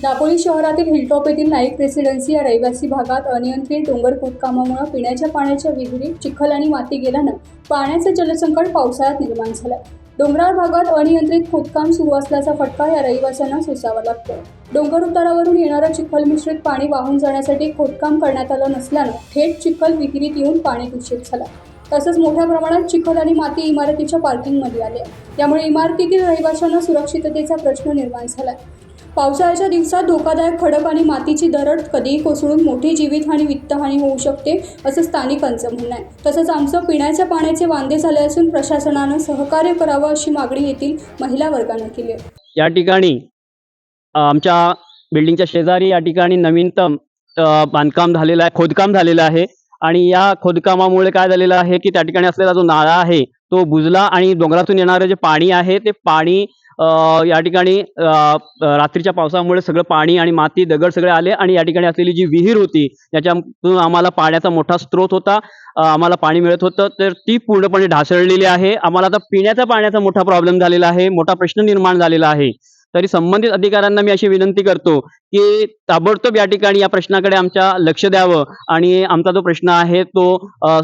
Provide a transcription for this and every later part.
दापोली शहरातील हिलटॉप येथील नाईक रेसिडेन्सी या रहिवासी भागात अनियंत्रित डोंगर खोदकामामुळे पिण्याच्या पाण्याच्या विहिरीत चिखल आणि माती गेल्यानं पाण्याचे जलसंकट पावसाळ्यात निर्माण झालं। डोंगराळ भागात अनियंत्रित खोदकाम सुरू असल्याचा फटका या रहिवाशांना सोसावा लागतो। डोंगर उतारावरून येणारं चिखल मिश्रित पाणी वाहून जाण्यासाठी खोदकाम करण्यात आलं नसल्यानं थेट चिखल विहिरीत येऊन पाणी दूषित झालं। तसंच मोठ्या प्रमाणात चिखल आणि माती इमारतीच्या पार्किंगमध्ये आले, यामुळे इमारतीतील रहिवाशांना सुरक्षिततेचा प्रश्न निर्माण झाला। पावसाळ्याच्या दिवसात धोकादायक खडक आणि मातीची दरड कधीही कोसळून मोठी जीवितहानी वित्तहानी होऊ शकते, असं स्थानिकांचं म्हणणं आहे। तसंच आमचं पिण्याच्या पाण्याचे वांदे झाले असून प्रशासनानं सहकार्य करावं अशी मागणी येथील महिला वर्गानं केली आहे। या ठिकाणी आमच्या बिल्डिंगच्या शेजारी या ठिकाणी नवीनतम बांधकाम झालेलं आहे, खोदकाम झालेलं आहे आणि या खोदकामामुळे काय झालेलं आहे की त्या ठिकाणी असलेला जो नाळा आहे तो बुजला आणि डोंगरातून येणारं जे पाणी आहे ते पाणी या ठिकाणी रात्रीच्या पावसामुळे सगळं पाणी आणि माती दगड सगळे आले आणि या ठिकाणी असलेली जी विहीर होती त्याच्यातून आम्हाला पाण्याचा मोठा स्रोत होता, आम्हाला पाणी मिळत होतं, तर ती पूर्णपणे ढासळलेली आहे। आम्हाला आता पिण्याच्या पाण्याचा मोठा प्रॉब्लेम झालेला आहे, मोठा प्रश्न निर्माण झालेला आहे। तरी संबंधित अधिकाऱ्यांना मी अशी विनंती करतो की ताबडतोब या ठिकाणी या प्रश्नाकडे आमच्या लक्ष द्यावं आणि आमचा जो प्रश्न आहे तो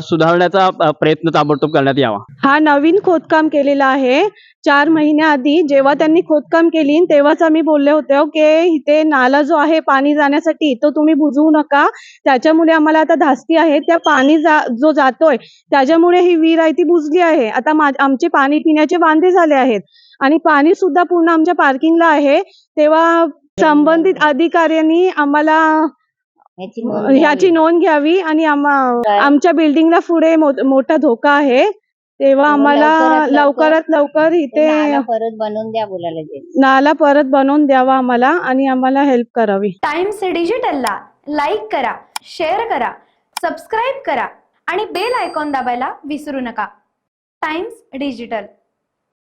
सुधारण्याचा प्रयत्न ताबडतोब करण्यात यावा। हा नवीन खोदकाम केलेला आहे। 4 महिन्याआधी जेव्हा त्यांनी खोदकाम केली तेव्हाच आम्ही बोलले होते की इथे नाला जो आहे पाणी जाण्यासाठी तो तुम्ही बुजवू नका, त्याच्यामुळे आम्हाला आता धास्ती आहे। त्या पाणी जो जातोय त्याच्यामुळे ही विहीर आहे ती बुजली आहे। आता आमचे पाणी पिण्याचे वांदे झाले आहेत आणि पाणी सुद्धा पूर्ण आमच्या पार्किंगला आहे। तेव्हा संबंधित अधिकाऱ्यांनी आम्हाला ह्याची नोंद घ्यावी आणि आमच्या बिल्डिंगला पुढे मोठा धोका आहे। तेव्हा आम्हाला लवकरात लवकर इथे नाला परत बनवून द्या बोलायला नाला परत बनवून द्यावा आम्हाला आणि आम्हाला हेल्प करावी। टाइम्स डिजिटलला लाईक करा, शेअर करा, सबस्क्राईब करा आणि बेल आयकॉन दाबायला विसरू नका। Times digital.